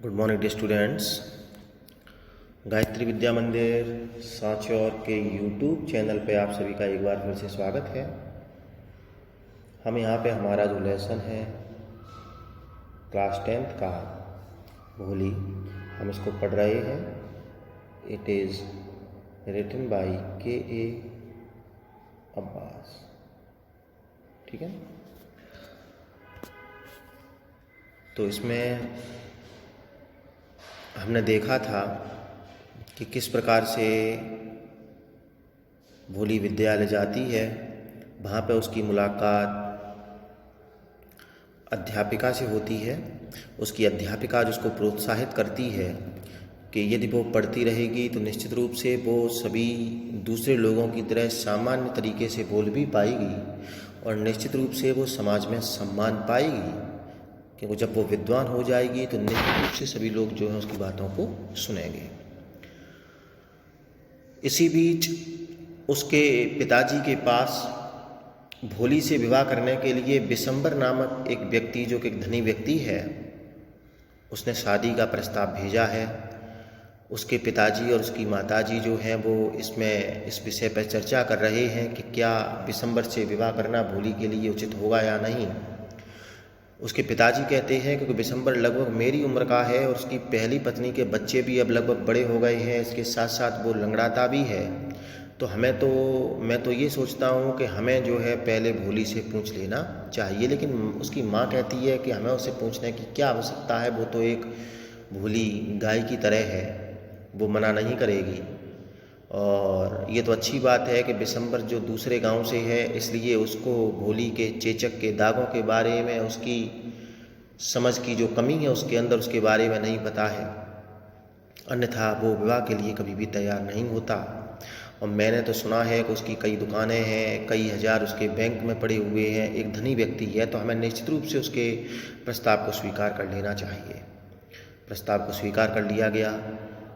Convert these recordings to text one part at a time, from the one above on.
Good morning students. Gayatri Vidya Mandir Sanchore के YouTube channel पे आप सभी का एक बार फिर से स्वागत है। हम यहाँ पे हमारा जो लेसन है क्लास 10th का भोली, हम इसको पढ़ रहे हैं। It is written by K.A. Abbas. ठीक है, तो इसमें हमने देखा था कि किस प्रकार से भोली विद्यालय जाती है। वहाँ पे उसकी मुलाकात अध्यापिका से होती है। उसकी अध्यापिका जो उसको प्रोत्साहित करती है कि यदि वो पढ़ती रहेगी तो निश्चित रूप से वो सभी दूसरे लोगों की तरह सामान्य तरीके से बोल भी पाएगी और निश्चित रूप से वो समाज में सम्मान पाएगी, क्योंकि जब वो विद्वान हो जाएगी तो निश्चित रूप से सभी लोग जो हैं उसकी बातों को सुनेंगे। इसी बीच उसके पिताजी के पास भोली से विवाह करने के लिए बिशंबर नामक एक व्यक्ति, जो कि एक धनी व्यक्ति है, उसने शादी का प्रस्ताव भेजा है। उसके पिताजी और उसकी माताजी जो हैं वो इस विषय पर चर्चा कर रहे हैं कि क्या बिशंबर से विवाह करना भोली के लिए उचित होगा या नहीं। उसके पिताजी कहते हैं क्योंकि बिशंबर लगभग मेरी उम्र का है और उसकी पहली पत्नी के बच्चे भी अब लगभग बड़े हो गए हैं, इसके साथ साथ वो लंगड़ाता भी है, तो मैं तो ये सोचता हूँ कि हमें जो है पहले भोली से पूछ लेना चाहिए। लेकिन उसकी माँ कहती है कि हमें उससे पूछने की क्या आवश्यकता है, वो तो एक भोली गाय की तरह है, वो मना नहीं करेगी। और ये तो अच्छी बात है कि बिशंबर जो दूसरे गांव से है, इसलिए उसको भोली के चेचक के दागों के बारे में, उसकी समझ की जो कमी है उसके अंदर, उसके बारे में नहीं पता है, अन्यथा वो विवाह के लिए कभी भी तैयार नहीं होता। और मैंने तो सुना है कि उसकी कई दुकानें हैं, कई हज़ार उसके बैंक में पड़े हुए हैं, एक धनी व्यक्ति है, तो हमें निश्चित रूप से उसके प्रस्ताव को स्वीकार कर लेना चाहिए। प्रस्ताव को स्वीकार कर लिया गया।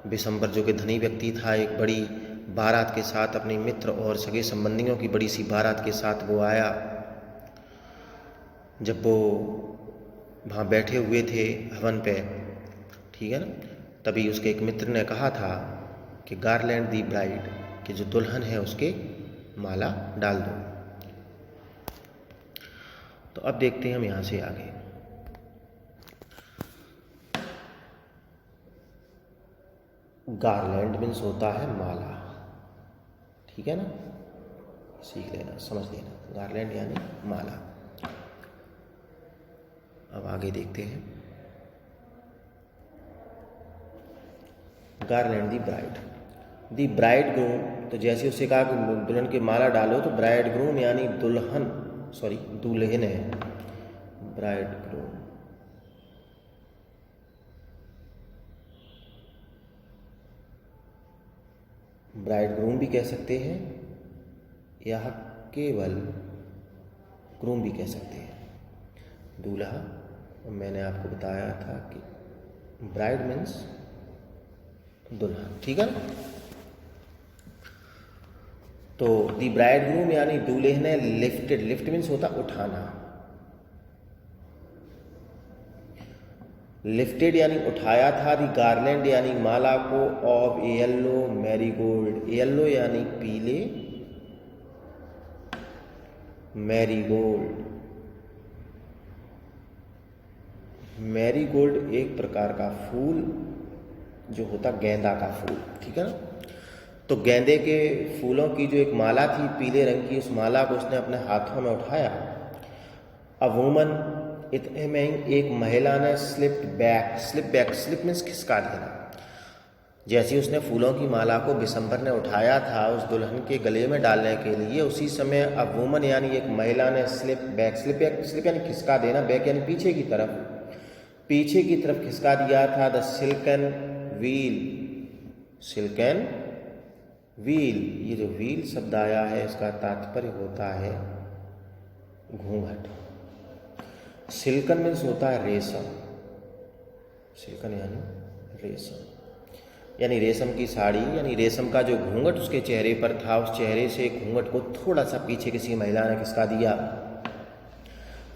बिशंबर जो कि धनी व्यक्ति था, एक बड़ी बारात के साथ, अपने मित्र और सगे संबंधियों की बड़ी सी बारात के साथ वो आया। जब वो वहाँ बैठे हुए थे हवन पे, ठीक है ना, तभी उसके एक मित्र ने कहा था कि गारलैंड दी ब्राइड, कि जो दुल्हन है उसके माला डाल दो। तो अब देखते हैं हम यहाँ से आगे। गारलैंड मीन्स होता है माला, ठीक है ना, सीख लेना, समझ लेना, गारलैंड यानी माला। अब आगे देखते हैं। गारलैंड दी ब्राइड ग्रूम, तो जैसे उससे कहा कि दुल्हन की माला डालो, तो ब्राइड ग्रूम यानी दुल्हन है, ब्राइड ग्रूम। ब्राइड ग्रूम भी कह सकते हैं या केवल ग्रूम भी कह सकते हैं, दूल्हा। मैंने आपको बताया था कि ब्राइड मीन्स दुल्हन, ठीक है ना। तो दी ब्राइड ग्रूम यानी दूल्हे ने लिफ्ट मीन्स होता उठाना, लिफ्टेड यानी उठाया था दी गारलैंड यानी माला को ऑफ येलो मैरीगोल्ड, येलो यानी पीले मैरीगोल्ड। मैरीगोल्ड एक प्रकार का फूल जो होता गेंदा का फूल, ठीक है ना। तो गेंदे के फूलों की जो एक माला थी पीले रंग की, उस माला को उसने अपने हाथों में उठाया। अ वुमन, इतने में एक महिला ने स्लिप मीन्स खिसका देना। जैसे उसने फूलों की माला को बिशंबर ने उठाया था उस दुल्हन के गले में डालने के लिए, उसी समय अ वुमन यानी एक महिला ने स्लिप यानी खिसका देना, बैक यानी पीछे की तरफ खिसका दिया था द सिल्कन व्हील। ये जो व्हील शब्द आया है इसका तात्पर्य होता है घूंघट। सिल्कन मीन्स होता है रेशम, सिल्कन यानी रेशम, यानी रेशम की साड़ी, यानी रेशम का जो घूंघट उसके चेहरे पर था, उस चेहरे से घूंघट को थोड़ा सा पीछे किसी महिला ने खिसका दिया।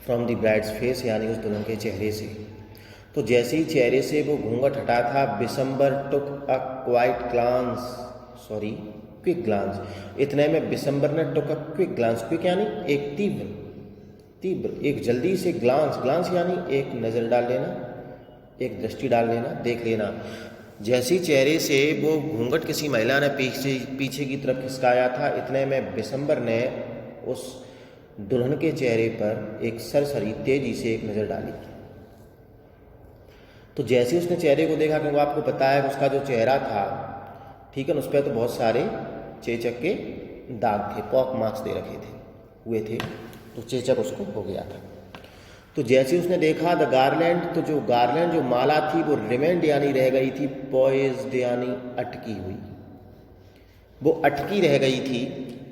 फ्रॉम द ब्राइड्स फेस यानी उस दुल्हन के चेहरे से। तो जैसे ही चेहरे से वो घूंघट हटा था, बिशंबर टुक अ क्विक ग्लांस। इतने में बिशंबर ने टुक अ क्विक ग्लांस, क्विक यानी एक तीव्र एक जल्दी से, ग्लांस यानी एक नज़र डाल लेना, एक दृष्टि डाल लेना, देख लेना। जैसे ही चेहरे से वो घूंघट किसी महिला ने पीछे की तरफ खिसकाया था, इतने में बिशंबर ने उस दुल्हन के चेहरे पर एक सरसरी तेजी से एक नज़र डाली। तो जैसे उसने चेहरे को देखा, क्योंकि आपको पता है उसका जो चेहरा था, ठीक है ना, उस पर तो बहुत सारे चेचक के दाग थे, पॉक मार्क्स दे रखे हुए थे, तो चेचक उसको हो गया था। तो जैसे उसने देखा द गार्लैंड, तो जो गार्लैंड जो माला थी वो रिमेंड यानी रह गई थी, पॉइज्ड यानी अटकी हुई, वो अटकी रह गई थी,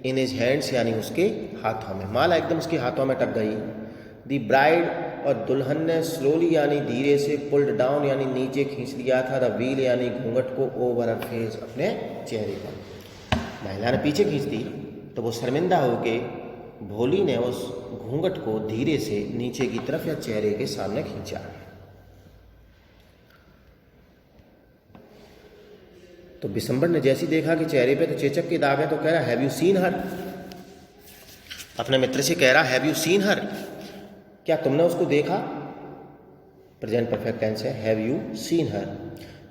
इन हिज हैंड्स यानी उसके हाथों में, माला एकदम उसके हाथों में अटक गई। द ब्राइड, और दुल्हन ने स्लोली यानी धीरे से, पुल्ड डाउन यानी नीचे खींच लिया था, द व्हील यानी घूंघट को, ओवर हर फेस अपने चेहरे पर। महिला ने पीछे खींच दी तो वो शर्मिंदा होके भोली ने उस घूंघट को धीरे से नीचे की तरफ या चेहरे के सामने खींचा। तो बिशंबर ने जैसे देखा कि चेहरे पे तो चेचक के दाग है, तो कह रहा हैव यू सीन हर, अपने मित्र से कह रहा हैव यू सीन हर, क्या तुमने उसको देखा? प्रेजेंट परफेक्ट टेंस है, have you seen her.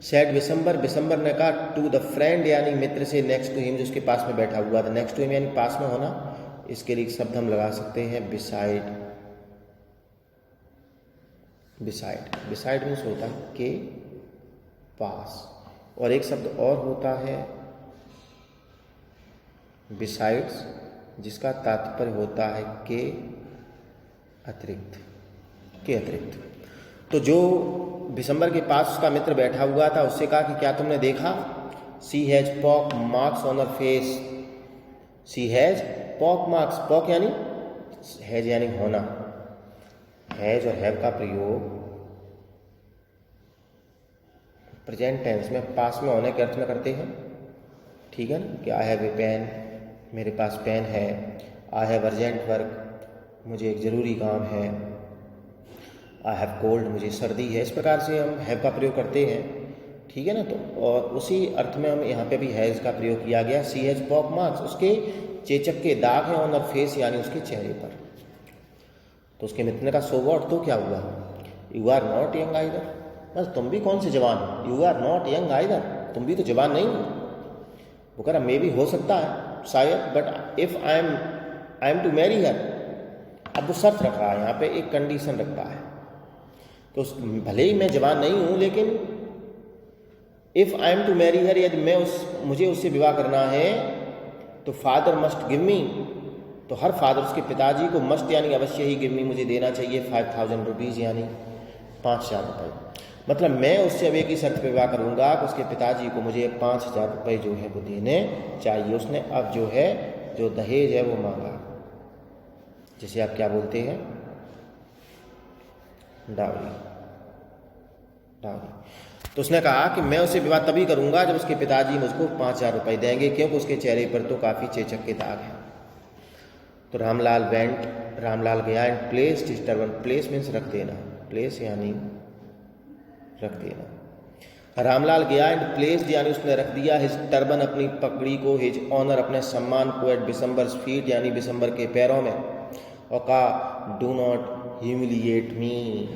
Said Bishambar, Bishambar ने कहा टू द फ्रेंड यानी मित्र से, नेक्स्ट टू हिम जो उसके पास में बैठा हुआ था, नेक्स्ट टू हिम यानी पास में होना, इसके लिए शब्द हम लगा सकते हैं बिसाइड। बिसाइड मीन्स होता है के पास, और एक शब्द और होता है बिसाइड्स, जिसका तात्पर्य होता है के अतिरिक्त। तो जो बिशंबर के पास उसका मित्र बैठा हुआ था, उससे कहा कि क्या तुमने देखा? She has pock marks on her face, she has pock marks, pock यानी हैज यानी होना, हैज और हैव का प्रयोग प्रेजेंट टेंस में पास में होने के अर्थ में करते हैं, ठीक है ना, कि आई हैव ए पेन, मेरे पास पेन है, आई हैव अर्जेंट वर्क, मुझे एक ज़रूरी काम है, आई हैव कोल्ड, मुझे सर्दी है, इस प्रकार से हम हैव का प्रयोग करते हैं, ठीक है ना। तो और उसी अर्थ में हम यहाँ पे भी हैज़ का प्रयोग किया गया। सी हैज पॉक मार्क्स, उसके चेचक के दाग हैं ऑन हर फेस यानी उसके चेहरे पर। तो उसके मित्र ने कहा सो व्हाट, तो क्या हुआ? You are not young either, बस तुम भी कौन से जवान हो, you are not young either, तुम भी तो जवान नहीं हो। वो कह रहा मे भी हो सकता है शायद, but if I am to marry her, अब वो शर्त रख रहा है यहाँ पे, एक कंडीशन रखता है, तो भले ही मैं जवान नहीं हूँ, लेकिन if I am to marry her, यदि मुझे उससे विवाह करना है, तो फादर मस्ट गिव मी, तो हर फादर उसके पिताजी को मस्ट यानी अवश्य ही गिव मी मुझे देना चाहिए 5000 रुपीज़ यानी 5000 रुपये। मतलब मैं उससे अब एक ही शर्त पर विवाह करूँगा कि उसके पिताजी को मुझे 5000 रुपये जो है वो देने चाहिए। उसने अब जो है जो दहेज है वो मांगा, जिसे आप क्या बोलते हैं, डावरी। तो उसने कहा कि मैं उससे विवाह तभी करूंगा जब उसके पिताजी मुझको 5000 रुपये देंगे, क्योंकि उसके चेहरे पर तो काफ़ी चेचक के दाग हैं। तो रामलाल गया and placed his turban, place means रख देना, प्लेस यानी रख देना। रामलाल गया एंड प्लेस्ड यानी उसने रख दिया, हिज टर्बन अपनी पगड़ी को, हिज ऑनर अपने सम्मान को, एट बिशंबर्स फीट यानी बिशंबर के पैरों में, और कहा do not humiliate me,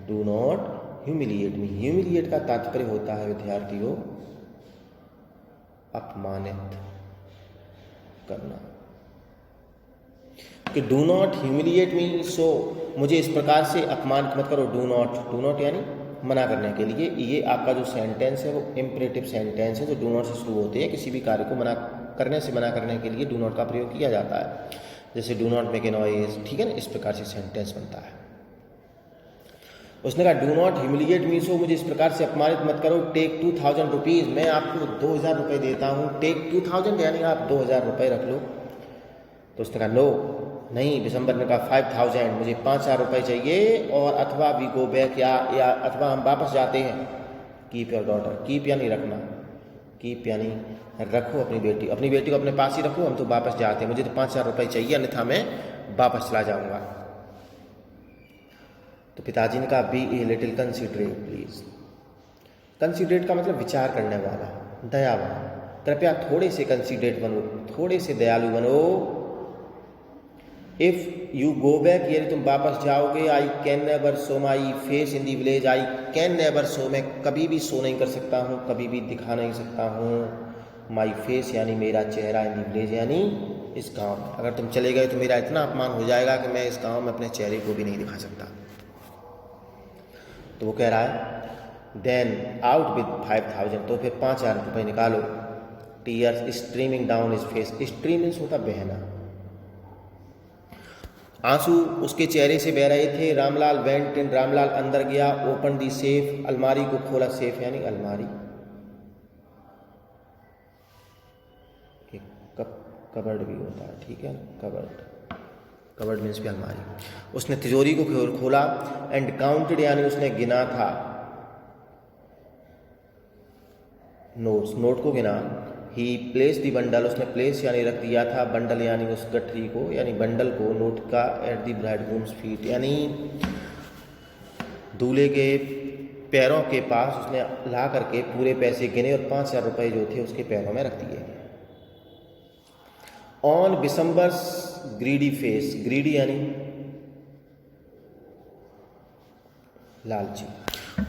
do not humiliate me. Humiliate का तात्पर्य होता है विद्यार्थियों अपमानित करना, कि डू नॉट ह्यूमिलिएट मी, सो मुझे इस प्रकार से अपमानित मत करो। डू नॉट यानी मना करने के लिए। ये आपका जो सेंटेंस है वो इम्परेटिव सेंटेंस है, जो डू नॉट से शुरू होते हैं। किसी भी कार्य को मना करने के लिए डू नॉट का प्रयोग किया जाता है, जैसे do not make a noise, ठीक है ना, इस प्रकार से सेंटेंस बनता है। उसने कहा डू नॉट ह्यूमिलिएट मी, सो मुझे इस प्रकार से अपमानित मत करो। टेक 2000 रुपीज़, मैं आपको 2000 रुपये देता हूँ। टेक 2000 यानी आप 2000 रुपये रख लो। तो उसने कहा नो, नहीं। बिशंबर ने कहा 5000, मुझे 5000 रुपये चाहिए, और अथवा वी गो बैक, या अथवा हम वापस जाते हैं। कीप योर डॉटर, कीप यानी रखना, कीप यानी रखो अपनी बेटी को अपने पास ही रखो, हम तो वापस जाते हैं, मुझे तो 5000 रुपये चाहिए, अन्यथा मैं वापस चला जाऊँगा। तो पिताजी ने कहा be a little considerate please. Considerate का मतलब विचार करने वाला, दयावान। कृपया थोड़े से कंसिडरेट बनो, थोड़े से दयालु बनो। इफ़ यू गो बैक, यदि तुम वापस जाओगे, I can never show my face in the village. I can never show, मैं कभी भी शो नहीं कर सकता हूँ, कभी भी दिखा नहीं सकता हूँ। माई फेस यानी मेरा चेहरा, इन दी विलेज यानी इस गांव में। अगर तुम चले गए तो मेरा इतना अपमान हो जाएगा कि मैं इस गांव में अपने चेहरे को भी नहीं दिखा सकता। तो वो कह रहा है देन आउट विद 5000, तो फिर 5000 रुपये निकालो। Tears streaming down his face, streaming होता बहना, आंसू उसके चेहरे से बह रहे थे। रामलाल वेंट इन, रामलाल अंदर गया। ओपन दी सेफ, अलमारी को खोला, सेफ यानी अलमारी, कबर्ड भी होता है, ठीक है, कबर्ड, कबर्ड मीन्स भी अलमारी। उसने तिजोरी को खोला। एंड काउंटेड यानी उसने गिना था, नोट्स, नोट को गिना। ही प्लेस दी बंडल, उसने प्लेस यानी रख दिया था, बंडल यानी उस गठरी को यानी बंडल को, नोट का, एट दी ब्राइडग्रूम्स फीट यानी दूल्हे के पैरों के पास उसने ला करके पूरे पैसे गिने और 5000 रुपये जो थे उसके पैरों में रख दिए। ऑन बिसम्बर्स ग्रीडी फेस, ग्रीडी यानी लालची।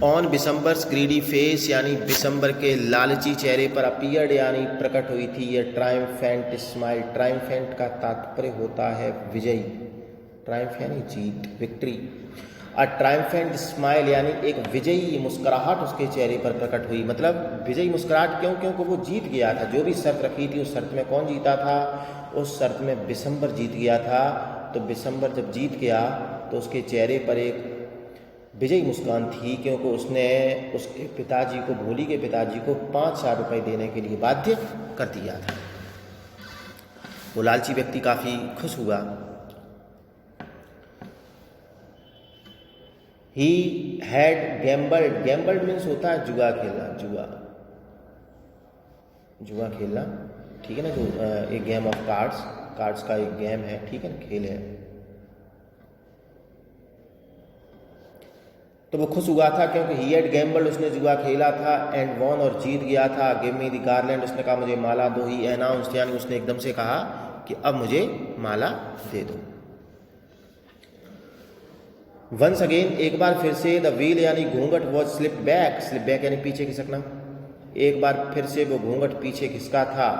ऑन बिसम्बर्स ग्रीडी फेस यानी बिसम्बर के लालची चेहरे पर अपीयर्ड यानी प्रकट हुई थी ये ट्रायम्फेंट स्माइल। ट्रायम्फेंट का तात्पर्य होता है विजयी, ट्रायम्फ यानी जीत, विक्ट्री। अ ट्रायम्फेंट स्माइल यानी एक विजयी मुस्कुराहट उसके चेहरे पर प्रकट हुई। मतलब विजयी मुस्कुराहट क्यों? क्योंकि वो जीत गया था। जो भी शर्त रखी थी उस शर्त में कौन जीता था? उस शर्त में बिसम्बर जीत गया था। तो बिसम्बर जब जीत गया तो उसके चेहरे पर एक विजयी मुस्कान थी, क्योंकि उसने उसके पिताजी को, भोली के पिताजी को 5000 रुपये देने के लिए बाध्य कर दिया था। वो लालची व्यक्ति काफ़ी खुश हुआ। He had gambled, gambled means होता है जुआ खेलना, जुआ, जुआ खेलना, ठीक है ना, जो एक गेम ऑफ कार्ड्स, कार्ड्स का एक गेम है, ठीक है ना, खेल है। तो वो खुश हुआ था क्योंकि ही हैड गैम्बल्ड, उसने जुआ खेला था, एंड वॉन और जीत गया था। गिव मी द गार्लैंड, उसने कहा मुझे माला दो। ही अनाउंस्ड यानी उसने एकदम से कहा कि अब मुझे माला दे दो। वंस अगेन, एक बार फिर से, द व्हील यानी घूंघट was slip back, slip back यानी पीछे खिसकना। एक बार फिर से वो घूंघट पीछे खिसका था।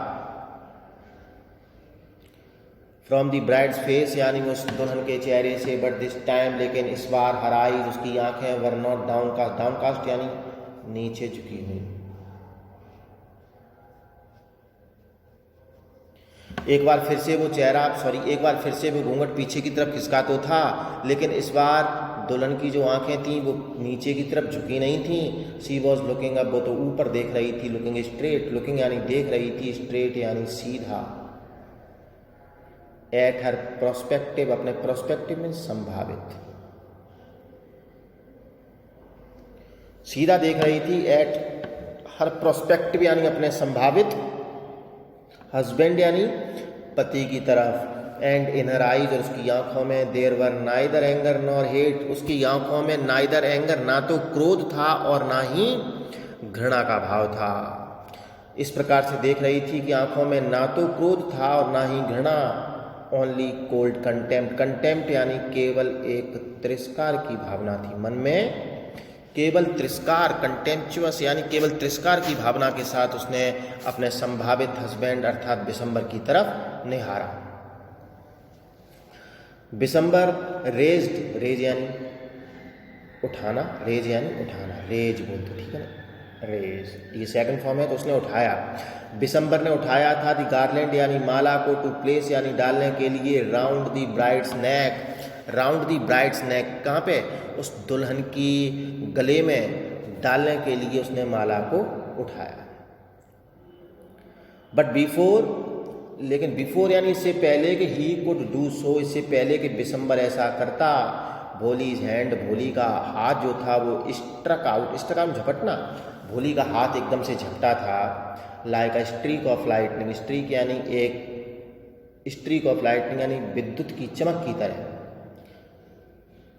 फ्रॉम द ब्राइड्स फेस यानी उस दुल्हन के चेहरे से, बट दिस टाइम, लेकिन इस बार, हर आईज, उसकी आंखें, वर नॉट डाउनकास्ट, डाउनकास्ट यानी नीचे झुकी हुई। एक बार फिर से वो चेहरा, एक बार फिर से वो घूंघट पीछे की तरफ खिसका तो था, लेकिन इस बार दुल्हन की जो आंखें थीं वो नीचे की तरफ झुकी नहीं थीं। सी वॉज लुकिंग अप, वो तो ऊपर देख रही थी। लुकिंग स्ट्रेट, लुकिंग यानी देख रही थी, स्ट्रेट यानी सीधा। एट हर प्रोस्पेक्टिव, अपने प्रोस्पेक्टिव में संभावित, सीधा देख रही थी। एट हर प्रोस्पेक्टिव यानी अपने संभावित हस्बैंड यानी पति की तरफ। एंड इन हर आईज, और उसकी आंखों में, there were neither anger nor hate, उसकी आंखों में नाइदर एंगर, ना तो क्रोध था और ना ही घृणा का भाव था। इस प्रकार से देख रही थी कि आंखों में ना तो क्रोध था और ना ही घृणा। ओनली कोल्ड कंटेम्प्ट, कंटेम्प्ट यानी केवल एक तिरस्कार की भावना थी मन में, केवल तिरस्कार, कंटेम्पचुअस यानी केवल तिरस्कार की भावना के साथ उसने अपने संभावित हस्बैंड अर्थात बिसम्बर की तरफ निहारा। बिसम्बर रेज्ड, रेज यानी उठाना, रेज यानी उठाना, रेज बोलते, ठीक है ना, रेज, ये सेकंड फॉर्म है, तो उसने उठाया। बिसम्बर ने उठाया था दी गार्लैंड यानी माला को, टू प्लेस यानी डालने के लिए, राउंड दी ब्राइड्स नेक, राउंड दी ब्राइड्स नेक, कहाँ पे? उस दुल्हन की गले में डालने के लिए उसने माला को उठाया। बट बिफोर, लेकिन बिफोर यानी इससे पहले कि ही कुड डू सो, इससे पहले कि बिसम्बर ऐसा करता, भोलीज हैंड, भोली का हाथ जो था वो स्ट्रक आउट, स्ट्रक आउट झपटना, भोली का हाथ एकदम से झपटा था। Like a streak of lightning, streak यानी एक, स्ट्रीक ऑफ लाइटनिंग यानी विद्युत की चमक की तरह।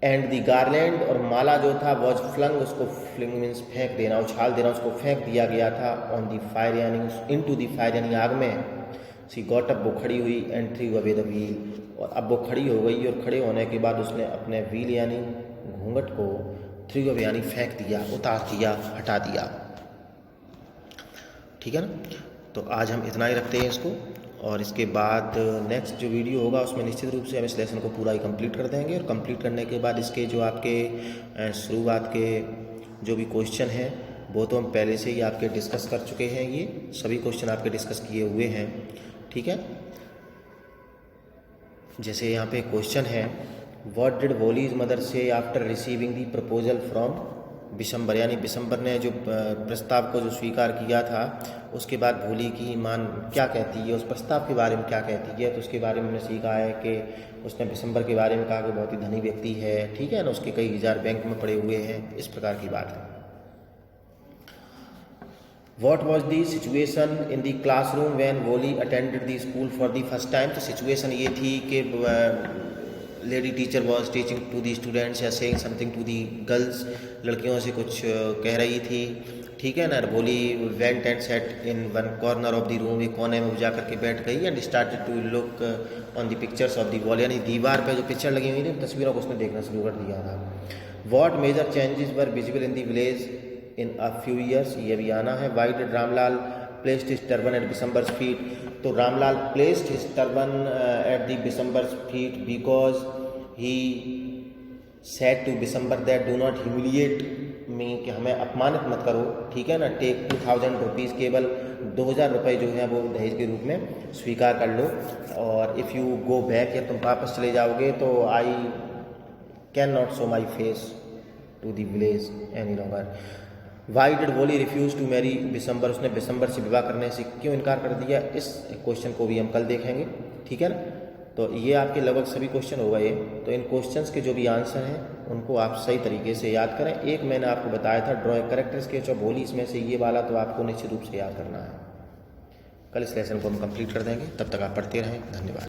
एंड दी गार्लैंड, और माला जो था वॉज फ्लंग, उसको फ्लिंग मीन्स फेंक देना, उछाल देना, उसको फेंक दिया गया था ऑन दी फायर यानी इनटू दी फायर यानी आग में। सी गॉट अप, वो खड़ी हुई, and through away the wheel, और अब वो खड़ी हो गई और खड़े होने के बाद उसने अपने व्हील यानी घूंघट को थ्रू अवे यानी फेंक दिया, उतार दिया, हटा दिया। ठीक है ना। तो आज हम इतना ही रखते हैं इसको, और इसके बाद नेक्स्ट जो वीडियो होगा उसमें निश्चित रूप से हम इस लेसन को पूरा ही कंप्लीट कर देंगे, और कंप्लीट करने के बाद इसके जो आपके शुरुआत के जो भी क्वेश्चन हैं वो तो हम पहले से ही आपके डिस्कस कर चुके हैं, ये सभी क्वेश्चन आपके डिस्कस किए हुए हैं। ठीक है। जैसे यहाँ पे क्वेश्चन है, व्हाट डिड वॉलीज मदर से after receiving the proposal from Bishambar, यानी बिशंबर ने जो प्रस्ताव को जो स्वीकार किया था उसके बाद भोली की माँ क्या कहती है, उस प्रस्ताव के बारे में क्या कहती है। तो उसके बारे में हमने सीखा है कि उसने बिशंबर के बारे में कहा कि बहुत ही धनी व्यक्ति है, ठीक है ना, उसके कई हजार बैंक में पड़े हुए हैं, इस प्रकार की बात है। What was the situation in the classroom when Woli attended the school for the first time? तो सिचुएशन ये थी कि lady teacher was teaching to the students या saying something to the girls, लड़कियों से कुछ कह रही थी, ठीक है ना। Bholi went and sat in one corner of the room, एक कोने में जा करके बैठ गई, and started to look on the pictures of the wall, यानी दीवार पे जो पिक्चर लगी हुई थी तस्वीरों को उसने देखना शुरू कर दिया था। What major changes were visible in the village in a few years, ये भी आना है। Why did Ramlal placed his turban at Bishambar's feet, तो Ramlal placed his turban at the Bishambar's feet because he said to Bishambar that do not humiliate me, कि हमें अपमानित मत करो, ठीक है ना। टेक 2000 रुपीज़, केवल 2000 रुपये जो है वो दहेज के रूप में स्वीकार कर लो, और इफ़ यू गो बैक, या तुम वापस चले जाओगे तो I can not show my face to the village any longer. Why did Bholi refuse to marry Bishambar, उसने बिशंबर से विवाह करने से क्यों इनकार कर दिया, इस क्वेश्चन को भी हम कल देखेंगे, ठीक है ना। तो ये आपके लगभग सभी क्वेश्चन हो गए। तो इन क्वेश्चंस के जो भी आंसर हैं उनको आप सही तरीके से याद करें। एक मैंने आपको बताया था ड्रॉ करेक्टर स्केच ऑफ वोली, इसमें से ये वाला तो आपको निश्चित रूप से याद करना है। कल इस लेसन को हम कंप्लीट कर देंगे, तब तक आप पढ़ते रहें। धन्यवाद।